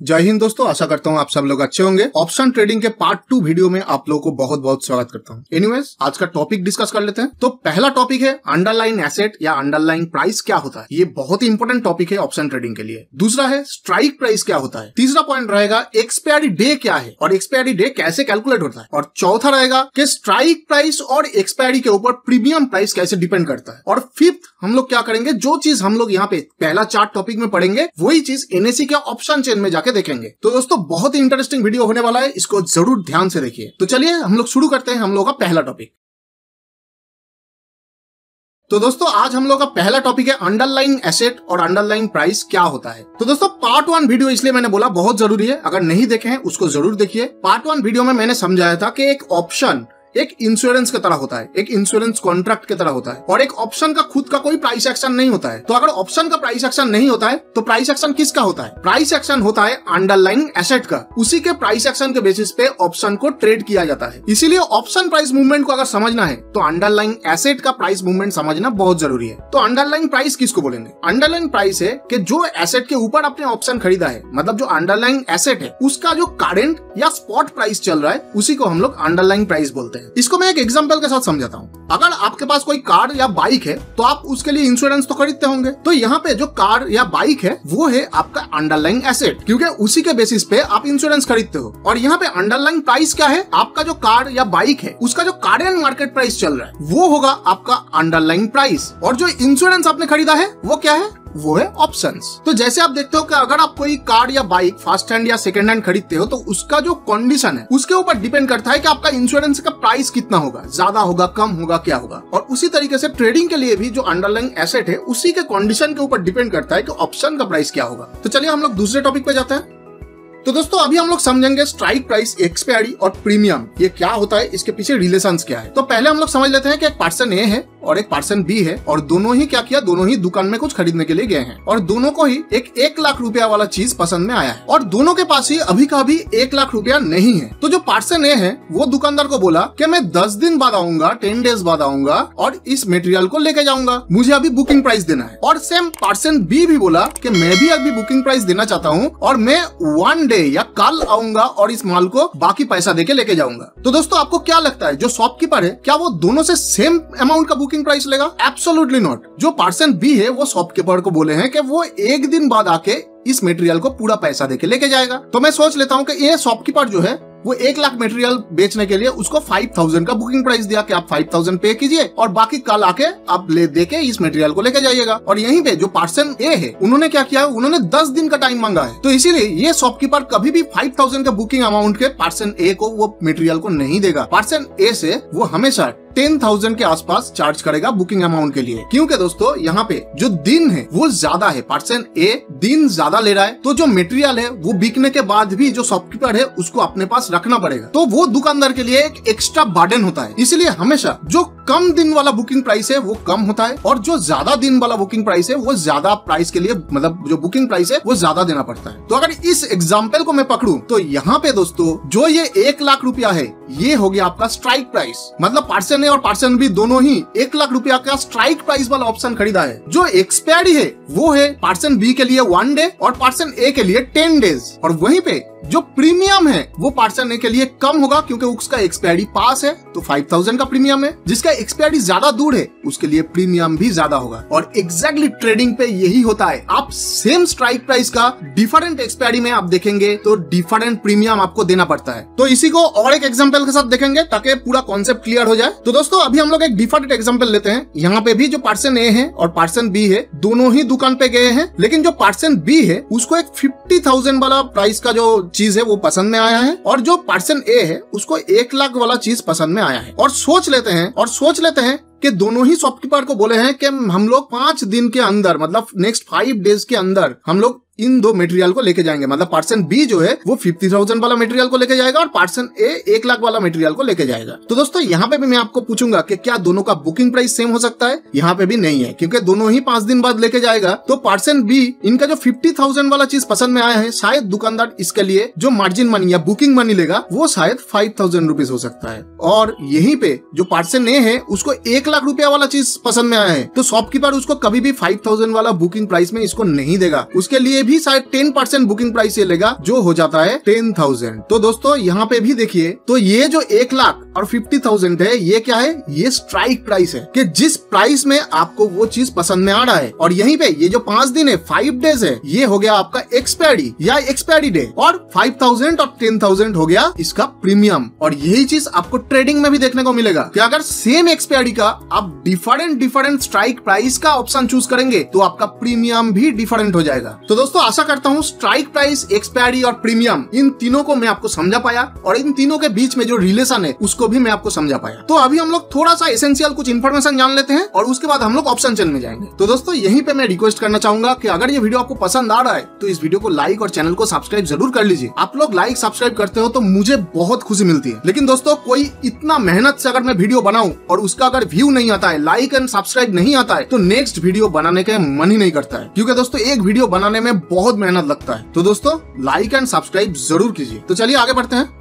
जय हिंद दोस्तों, आशा करता हूँ आप सब लोग अच्छे होंगे। ऑप्शन ट्रेडिंग के पार्ट 2 वीडियो में आप लोगों को बहुत बहुत स्वागत करता हूँ। एनीवेज, आज का टॉपिक डिस्कस कर लेते हैं। तो पहला टॉपिक है अंडरलाइन एसेट या अंडरलाइन प्राइस क्या होता है। ये बहुत ही इंपॉर्टेंट टॉपिक है ऑप्शन ट्रेडिंग के लिए। दूसरा है स्ट्राइक प्राइस क्या होता है। तीसरा पॉइंट रहेगा एक्सपायरी डे क्या है और एक्सपायरी डे कैसे कैलकुलेट होता है। और चौथा रहेगा कि स्ट्राइक प्राइस और एक्सपायरी के ऊपर प्रीमियम प्राइस कैसे डिपेंड करता है। और फिफ्थ हम लोग क्या करेंगे, जो चीज हम लोग यहाँ पे पहला 4 टॉपिक में पढ़ेंगे वही चीज एनएससी के ऑप्शन चेन में जाके देखेंगे। तो दोस्तों बहुत ही इंटरेस्टिंग वीडियो होने वाला है, इसको जरूर ध्यान से देखिए। तो चलिए हम लोग शुरू करते हैं हम लोग का पहला टॉपिक। तो दोस्तों आज हम लोग का पहला टॉपिक है अंडरलाइन एसेट और अंडरलाइन प्राइस क्या होता है। तो दोस्तों पार्ट 1 वीडियो इसलिए मैंने बोला बहुत जरूरी है, अगर नहीं देखे हैं उसको जरूर देखिए। पार्ट 1 वीडियो में मैंने समझाया था कि एक ऑप्शन एक इंश्योरेंस की तरह होता है, एक इंश्योरेंस कॉन्ट्रैक्ट की तरह होता है, और एक ऑप्शन का खुद का कोई प्राइस एक्शन नहीं होता है। तो अगर ऑप्शन का प्राइस एक्शन नहीं होता है तो प्राइस एक्शन किसका होता है? प्राइस एक्शन होता है अंडरलाइन एसेट का। उसी के प्राइस एक्शन के बेसिस पे ऑप्शन को ट्रेड किया जाता है। इसीलिए ऑप्शन प्राइस मूवमेंट को अगर समझना है तो अंडरलाइन एसेट का प्राइस मूवमेंट समझना बहुत जरूरी है। तो अंडरलाइन प्राइस किसको बोलेंगे? अंडरलाइन प्राइस है कि जो एसेट के ऊपर आपने ऑप्शन खरीदा है, मतलब जो अंडरलाइन एसेट है उसका जो करंट या स्पॉट प्राइस चल रहा है उसी को हम लोग अंडरलाइन प्राइस बोलते हैं। इसको मैं एक एग्जांपल के साथ समझाता हूँ। अगर आपके पास कोई कार या बाइक है तो आप उसके लिए इंश्योरेंस तो खरीदते होंगे। तो यहाँ पे जो कार या बाइक है वो है आपका अंडरलाइन एसेट, क्योंकि उसी के बेसिस पे आप इंश्योरेंस खरीदते हो। और यहाँ पे अंडरलाइन प्राइस क्या है? आपका जो कार या बाइक है उसका जो करंट मार्केट प्राइस चल रहा है वो होगा आपका अंडरलाइन प्राइस। और जो इंश्योरेंस आपने खरीदा है वो क्या है? वो है ऑप्शंस। तो जैसे आप देखते हो कि अगर आप कोई कार या बाइक फर्स्ट हैंड या सेकंड हैंड खरीदते हो तो उसका जो कंडीशन है उसके ऊपर डिपेंड करता है कि आपका इंश्योरेंस का प्राइस कितना होगा, ज्यादा होगा, कम होगा, क्या होगा। और उसी तरीके से ट्रेडिंग के लिए भी जो अंडरलाइन एसेट है उसी के कंडीशन के ऊपर डिपेंड करता है कि ऑप्शन का प्राइस क्या होगा। तो चलिए हम लोग दूसरे टॉपिक पे जाते हैं। तो दोस्तों अभी हम लोग समझेंगे स्ट्राइक प्राइस, एक्सपायरी और प्रीमियम ये क्या होता है, इसके पीछे रिलेशंस क्या है। तो पहले हम लोग समझ लेते हैं कि एक पर्सन ए है और एक पर्सन बी है, और दोनों ही क्या किया, दोनों ही दुकान में कुछ खरीदने के लिए गए हैं और दोनों को ही एक 1 लाख रुपया वाला चीज पसंद में आया है और दोनों के पास ही अभी का अभी 1 लाख रुपया नहीं है। तो जो पर्सन ए है वो दुकानदार को बोला कि मैं 10 दिन बाद आऊंगा, 10 डेज बाद आऊंगा और इस मटेरियल को लेके जाऊंगा, मुझे अभी बुकिंग प्राइस देना है। और सेम पर्सन बी भी बोला कि मैं भी अभी बुकिंग प्राइस देना चाहता हूँ और मैं 1 डे या कल आऊंगा और इस माल को बाकी पैसा देके लेके जाऊंगा। तो दोस्तों आपको क्या लगता है, जो शॉपकीपर है क्या वो दोनों से सेम अमाउंट का बुकिंग प्राइस लेगा? Absolutely not. जो पर्सन बी है वो शॉपकीपर को बोले हैं कि वो 1 दिन बाद आके इस मटेरियल को पूरा पैसा देके लेके जाएगा। तो मैं सोच लेता हूँ कि ये शॉपकीपर जो है वो 1 लाख मटेरियल बेचने के लिए उसको 5000 का बुकिंग प्राइस दिया कि आप 5000 पे कीजिए और बाकी कल आके आप ले देके इस मटेरियल को लेके जाइएगा। और यहीं पे जो पर्सन ए है उन्होंने क्या किया, उन्होंने 10 दिन का टाइम मांगा है। तो इसीलिए ये शॉपकीपर कभी भी 5000 का बुकिंग अमाउंट के पर्सन ए को वो मटेरियल को नहीं देगा। पर्सन ए से वो हमेशा 10,000 के आसपास चार्ज करेगा बुकिंग अमाउंट के लिए, क्योंकि दोस्तों यहाँ पे जो दिन है वो ज्यादा है, पर्सन ए दिन ज्यादा ले रहा है। तो जो मटेरियल है वो बिकने के बाद भी जो शॉपकीपर है उसको अपने पास रखना पड़ेगा, तो वो दुकानदार के लिए एक एक्स्ट्रा बर्डन होता है। इसलिए हमेशा जो कम दिन वाला बुकिंग प्राइस है वो कम होता है और जो ज्यादा दिन वाला बुकिंग प्राइस है वो ज्यादा प्राइस के लिए, मतलब जो बुकिंग प्राइस है वो ज्यादा देना पड़ता है। तो अगर इस एग्जाम्पल को मैं पकड़ूं तो यहाँ पे दोस्तों जो ये 1 लाख रुपया है ये हो गया आपका स्ट्राइक प्राइस, मतलब पर्सन ए और पर्सन बी दोनों ही 1 लाख रुपया का स्ट्राइक प्राइस वाला ऑप्शन खरीदा है। जो एक्सपायरी है वो है पर्सन बी के लिए 1 डे और पर्सन ए के लिए 10 डेज। और वहीं पे जो प्रीमियम है वो पर्सन ए के लिए कम होगा क्योंकि उसका एक्सपायरी पास है तो 5000 का प्रीमियम है। जिसका एक्सपायरी ज्यादा दूर है उसके लिए प्रीमियम भी ज्यादा होगा। और एग्जैक्टली ट्रेडिंग पे यही होता है, आप सेम स्ट्राइक प्राइस का डिफरेंट एक्सपायरी में आप देखेंगे तो डिफरेंट प्रीमियम आपको देना पड़ता है। तो इसी को और एक एग्जांपल के साथ देखेंगे ताकि पूरा कॉन्सेप्ट क्लियर हो जाए। तो दोस्तों अभी हम लोग एक डिफरेंट एग्जांपल लेते हैं। यहाँ पे भी जो पर्सन ए है और पर्सन बी है दोनों ही दुकान पे गए हैं, लेकिन जो पर्सन बी है उसको एक 50,000 वाला प्राइस का जो चीज है वो पसंद में आया है और जो पर्सन ए है उसको 1 लाख वाला चीज पसंद में आया है। और सोच लेते हैं कि दोनों ही शॉपकीपर को बोले हैं कि हम लोग 5 दिन के अंदर, मतलब नेक्स्ट 5 डेज के अंदर हम लोग इन 2 मटेरियल को लेके जाएंगे। मतलब पर्सन बी जो है वो 50,000 वाला मटेरियल को लेके जाएगा और पर्सन ए 1 लाख वाला मटेरियल को लेके जाएगा। तो दोस्तों यहाँ पे भी मैं आपको पूछूंगा कि क्या दोनों का बुकिंग प्राइस सेम हो सकता है? यहाँ पे भी नहीं है, क्योंकि दोनों ही 5 दिन बाद लेके जाएगा। तो पर्सन बी इनका जो 50,000 वाला चीज पसंद में आया है, शायद दुकानदार इसके लिए जो मार्जिन मनी या बुकिंग मनी लेगा वो शायद 5,000 रुपीज हो सकता है। और यहीं पे जो पर्सन ए है उसको 1 लाख रुपया वाला चीज पसंद में आया है, तो शॉपकीपर उसको कभी भी 5,000 वाला बुकिंग प्राइस में इसको नहीं देगा, उसके लिए भी शायद 10% बुकिंग प्राइस ये लेगा, जो हो जाता है 10,000। तो दोस्तों यहाँ पे भी देखिए, तो ये जो 1 लाख और 50,000 है, ये क्या है, ये स्ट्राइक प्राइस है कि जिस प्राइस में आपको वो चीज पसंद में आ रहा है। और यहीं पे ये जो 5 दिन है, 5 डेज है, ये हो गया आपका एक्सपायरी या एक्सपायरी डे, और 5,000 और 10,000 हो गया इसका प्रीमियम। और यही चीज आपको ट्रेडिंग में भी देखने को मिलेगा कि अगर सेम एक्सपायरी का आप डिफरेंट स्ट्राइक प्राइस का ऑप्शन चूज करेंगे तो आपका प्रीमियम भी डिफरेंट हो जाएगा। तो दोस्तों आशा करता हूँ स्ट्राइक प्राइस, एक्सपायरी और प्रीमियम, इन तीनों को मैं आपको समझा पाया और इन तीनों के बीच में जो रिलेशन है उसको भी मैं आपको समझा पाया। तो अभी हम लोग थोड़ा सा एसेंशियल कुछ इन्फॉर्मेशन जान लेते हैं और उसके बाद हम लोग ऑप्शन चेन में जाएंगे। तो दोस्तों यहीं पे मैं रिक्वेस्ट करना चाहूंगा कि अगर ये वीडियो आपको पसंद आ रहा है तो इस वीडियो को लाइक और चैनल को सब्सक्राइब जरूर कर लीजिए। आप लोग लाइक सब्सक्राइब करते हो तो मुझे बहुत खुशी मिलती है। लेकिन दोस्तों कोई इतना मेहनत से अगर मैं वीडियो बनाऊं और उसका अगर व्यू नहीं आता है, लाइक एंड सब्सक्राइब नहीं आता है, तो नेक्स्ट वीडियो बनाने का मन ही नहीं करता है, क्योंकि दोस्तों एक वीडियो बनाने में बहुत मेहनत लगता है। तो दोस्तों लाइक एंड सब्सक्राइब जरूर कीजिए। तो चलिए आगे बढ़ते हैं।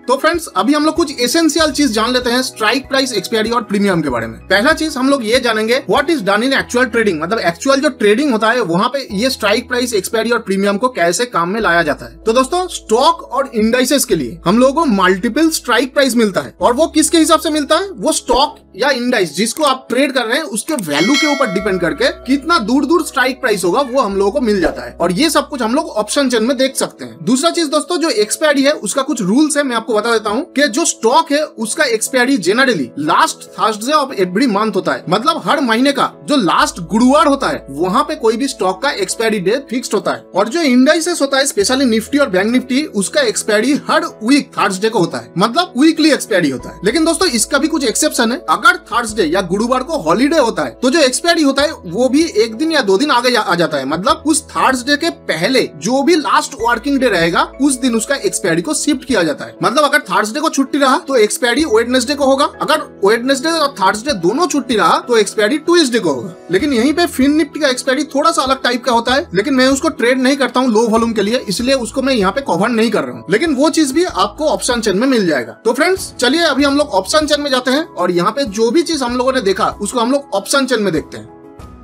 तो फ्रेंड्स अभी हम लोग कुछ एसेंशियल चीज जान लेते हैं स्ट्राइक प्राइस, एक्सपायरी और प्रीमियम के बारे में। पहला चीज हम लोग ये जानेंगे what is done in actual trading, मतलब एक्चुअल जो ट्रेडिंग होता है वहाँ पे ये स्ट्राइक प्राइस, एक्सपायरी और प्रीमियम को कैसे काम में लाया जाता है। तो दोस्तों स्टॉक और इंडाइसेस के लिए हम लोगों को मल्टीपल स्ट्राइक प्राइस मिलता है, और वो किसके हिसाब से मिलता है, वो स्टॉक या इंडाइस जिसको आप ट्रेड कर रहे हैं उसके वैल्यू के ऊपर डिपेंड करके कितना दूर स्ट्राइक प्राइस होगा वो हम लोगों को मिल जाता है। और ये सब कुछ हम लोग ऑप्शन चेन में देख सकते हैं। दूसरा चीज दोस्तों जो एक्सपायरी है उसका कुछ रूल्स है, मैं आपको बता देता हूँ कि जो स्टॉक है उसका expiry generally last Thursday of every month होता है, मतलब हर महीने का जो लास्ट गुरुवार होता है वहाँ पे कोई भी स्टॉक का एक्सपायरी डेट फिक्स्ड होता है। और जो इंडाइसेस होता है स्पेशली निफ्टी और बैंक निफ्टी, उसका एक्सपायरी हर वीक थर्सडे को होता है, मतलब वीकली एक्सपायरी होता है। लेकिन दोस्तों इसका भी कुछ एक्सेप्शन है, अगर थर्सडे या गुरुवार को हॉलीडे होता है तो जो एक्सपायरी होता है वो भी 1 दिन या 2 दिन आगे आ जाता है, मतलब उस थर्सडे के पहले जो भी लास्ट वर्किंग डे रहेगा उस दिन उसका एक्सपायरी को शिफ्ट किया जाता है। मतलब अगर थर्सडे को छुट्टी रहा तो एक्सपायरी वेडनेसडे को होगा, अगर वेडनेसडे और थर्सडे दोनों छुट्टी रहा तो एक्सपायरी ट्यूसडे को होगा। लेकिन यहीं पे फिन निफ्टी का एक्सपायरी थोड़ा सा अलग टाइप का होता है, लेकिन मैं उसको ट्रेड नहीं करता हूँ लो वॉल्यूम के लिए, इसलिए उसको मैं यहाँ पे कवर नहीं कर रहा हूँ, लेकिन वो चीज भी आपको ऑप्शन चेन में मिल जाएगा। तो फ्रेंड्स चलिए अभी हम लोग ऑप्शन चेन में जाते हैं और यहाँ पे जो भी चीज हम लोगों ने देखा उसको हम लोग ऑप्शन चेन में देखते हैं।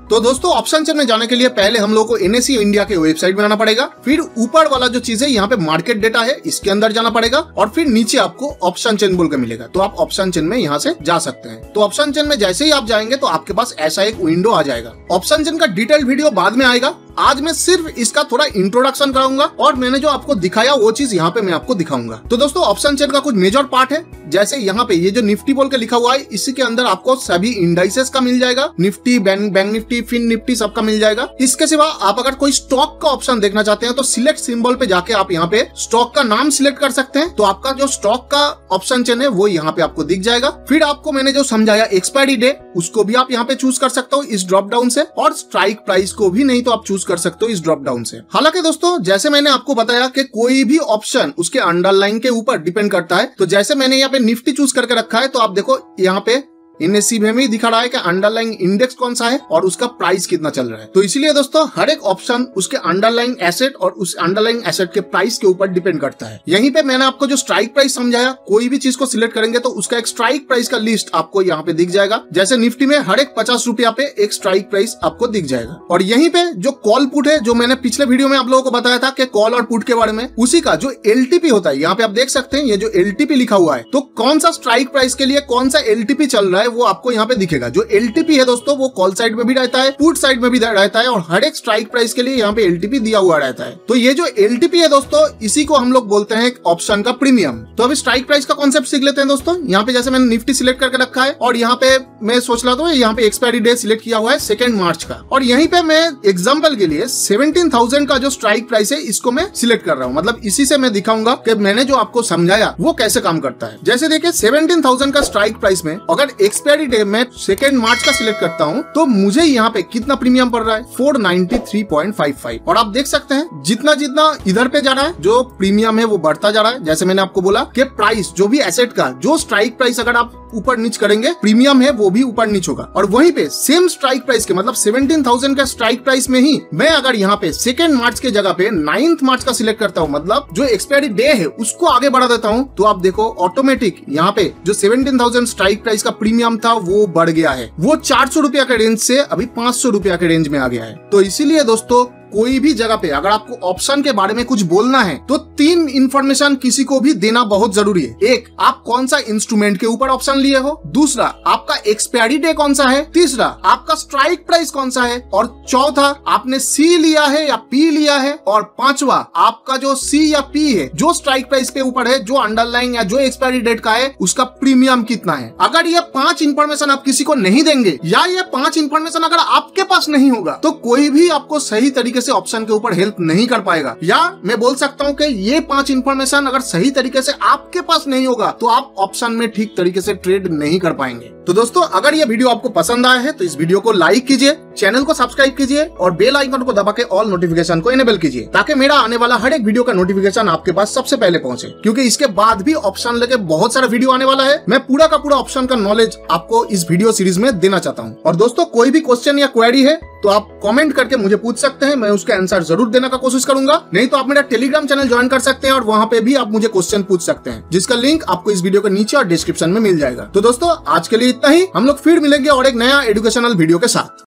तो दोस्तों ऑप्शन चेन में जाने के लिए पहले हम लोग को NSE इंडिया के वेबसाइट बनाना पड़ेगा, फिर ऊपर वाला जो चीज है यहाँ पे मार्केट डेटा है इसके अंदर जाना पड़ेगा, और फिर नीचे आपको ऑप्शन चेन बोल के मिलेगा, तो आप ऑप्शन चेन में यहाँ से जा सकते हैं। तो ऑप्शन चेन में जैसे ही आप जाएंगे तो आपके पास ऐसा एक विंडो आ जाएगा। ऑप्शन चेन का डिटेल वीडियो बाद में आएगा, आज मैं सिर्फ इसका थोड़ा इंट्रोडक्शन कराऊंगा और मैंने जो आपको दिखाया वो चीज यहाँ पे मैं आपको दिखाऊंगा। तो दोस्तों ऑप्शन चेन का कुछ मेजर पार्ट है, जैसे यहाँ पे ये जो निफ्टी बोल के लिखा हुआ है इसी के अंदर आपको सभी इंडाइसेस का मिल जाएगा, Nifty, bank Nifty, fin Nifty सबका मिल जाएगा। इसके सिवा आप अगर कोई स्टॉक का ऑप्शन देखना चाहते हैं तो सिलेक्ट सिंबल पे जाके आप यहाँ पे स्टॉक का नाम सिलेक्ट कर सकते हैं, तो आपका जो स्टॉक का ऑप्शन चेन है वो यहाँ पे आपको दिख जाएगा। फिर आपको मैंने जो समझाया एक्सपायरी डे उसको भी आप यहाँ पे चूज कर सकते हो इस ड्रॉप डाउन से, और स्ट्राइक प्राइस को भी नहीं तो आप चूज कर सकते हो इस ड्रॉप डाउन से। हालांकि दोस्तों जैसे मैंने आपको बताया कि कोई भी ऑप्शन उसके अंडरलाइन के ऊपर डिपेंड करता है, तो जैसे मैंने यहाँ पे निफ्टी चूज करके रखा है तो आप देखो यहाँ पे NSE में भी दिखा रहा है कि अंडरलाइन इंडेक्स कौन सा है और उसका प्राइस कितना चल रहा है। तो इसलिए दोस्तों हर एक ऑप्शन उसके अंडरलाइन एसेट और उस अंडरलाइन एसेट के प्राइस के ऊपर डिपेंड करता है। यहीं पे मैंने आपको जो स्ट्राइक प्राइस समझाया, कोई भी चीज को सिलेक्ट करेंगे तो उसका एक स्ट्राइक प्राइस का लिस्ट आपको यहाँ पे दिख जाएगा। जैसे निफ्टी में हर एक 50 रुपया पे एक स्ट्राइक प्राइस आपको दिख जाएगा। और यहीं पे जो कॉल पुट है, जो मैंने पिछले वीडियो में आप लोगों को बताया था कि कॉल और पुट के बारे में, उसी का जो LTP होता है, यहाँ पे आप देख सकते हैं ये जो LTP लिखा हुआ है, तो कौन सा स्ट्राइक प्राइस के लिए कौन सा LTP चल रहा है वो आपको यहाँ पे दिखेगा। जो LTP है दोस्तों वो कॉल साइड में भी रहता है, पुट साइड में भी रहता है, और हर एक स्ट्राइक प्राइस के लिए यहाँ पे LTP दिया हुआ रहता है। तो ये जो LTP है दोस्तों इसी को हम लोग बोलते हैं ऑप्शन का प्रीमियम। तो अभी स्ट्राइक प्राइस का कॉन्सेप्ट सीख लेते हैं दोस्तों। यहाँ पे जैसे मैंने निफ्टी सिलेक्ट करके रखा है और यहाँ पे मैं सोच रहा था यहाँ पे एक्सपायरी डे सिलेक्ट किया हुआ है 2 मार्च का, और यहीं पे मैं एग्जाम्पल के लिए 17,000 का जो स्ट्राइक प्राइस है इसको मैं सिलेक्ट कर रहा हूँ। मतलब इसी से मैं दिखाऊंगा कि मैंने जो आपको समझाया वो कैसे काम करता है। जैसे देखिए 17,000 का स्ट्राइक प्राइस में अगर एक्सपायरी डे में 2 मार्च का सिलेक्ट करता हूँ तो मुझे यहाँ पे कितना प्रीमियम पड़ रहा है, 493.55। और आप देख सकते हैं जितना जितना इधर पे जा रहा है जो प्रीमियम है वो बढ़ता जा रहा है। जैसे मैंने आपको बोला कि प्राइस जो भी एसेट का जो स्ट्राइक प्राइस अगर आप ऊपर नीच करेंगे, प्रीमियम है वो भी ऊपर नीच होगा। और वहीं पे सेम स्ट्राइक प्राइस के मतलब 17,000 का स्ट्राइक प्राइस में ही मैं अगर यहाँ पे 2 मार्च के जगह पे 9 मार्च का सिलेक्ट करता हूँ, मतलब जो एक्सपायरी डे है उसको आगे बढ़ा देता हूँ, तो आप देखो ऑटोमेटिक यहाँ पे जो 17,000 स्ट्राइक प्राइस का प्रीमियम था वो बढ़ गया है। वो 400 रुपया के रेंज से अभी 500 रुपया के रेंज में आ गया है। तो इसीलिए दोस्तों कोई भी जगह पे अगर आपको ऑप्शन के बारे में कुछ बोलना है तो 3 इंफॉर्मेशन किसी को भी देना बहुत जरूरी है। एक, आप कौन सा इंस्ट्रूमेंट के ऊपर ऑप्शन लिए हो। दूसरा, आपका एक्सपायरी डे कौन सा है। तीसरा, आपका स्ट्राइक प्राइस कौन सा है। और चौथा, आपने सी लिया है या पी लिया है। और पांचवा, आपका जो सी या पी है जो स्ट्राइक प्राइस पे ऊपर है, जो अंडरलाइन या जो एक्सपायरी डेट का है, उसका प्रीमियम कितना है। अगर ये 5 इंफॉर्मेशन आप किसी को नहीं देंगे या ये 5 इंफॉर्मेशन अगर आपके पास नहीं होगा तो कोई भी आपको सही तरीके से ऑप्शन के ऊपर हेल्प नहीं कर पाएगा। या मैं बोल सकता हूँ कि ये 5 इंफॉर्मेशन अगर सही तरीके से आपके पास नहीं होगा तो आप ऑप्शन में ठीक तरीके से ट्रेड नहीं कर पाएंगे। तो दोस्तों, अगर ये वीडियो आपको पसंद आया है तो इस वीडियो को लाइक कीजिए, चैनल को सब्सक्राइब कीजिए और बेल आइकन को दबा के ऑल नोटिफिकेशन को इनेबल कीजिए ताकि मेरा आने वाला हर एक वीडियो का नोटिफिकेशन आपके पास सबसे पहले पहुंचे। क्योंकि इसके बाद भी ऑप्शन लेके बहुत सारा वीडियो आने वाला है। मैं पूरा का पूरा ऑप्शन का नॉलेज आपको इस वीडियो सीरीज में देना चाहता हूँ। और दोस्तों, कोई भी क्वेश्चन या क्वेरी है तो आप कमेंट करके मुझे पूछ सकते हैं, मैं उसका आंसर जरूर देने का कोशिश करूंगा। नहीं तो आप मेरा टेलीग्राम चैनल ज्वाइन कर सकते हैं और वहां पे भी आप मुझे क्वेश्चन पूछ सकते हैं, जिसका लिंक आपको इस वीडियो के नीचे और डिस्क्रिप्शन में मिल जाएगा। तो दोस्तों, आज के लिए इतना ही। हम लोग फिर मिलेंगे और एक नया एजुकेशनल वीडियो के साथ।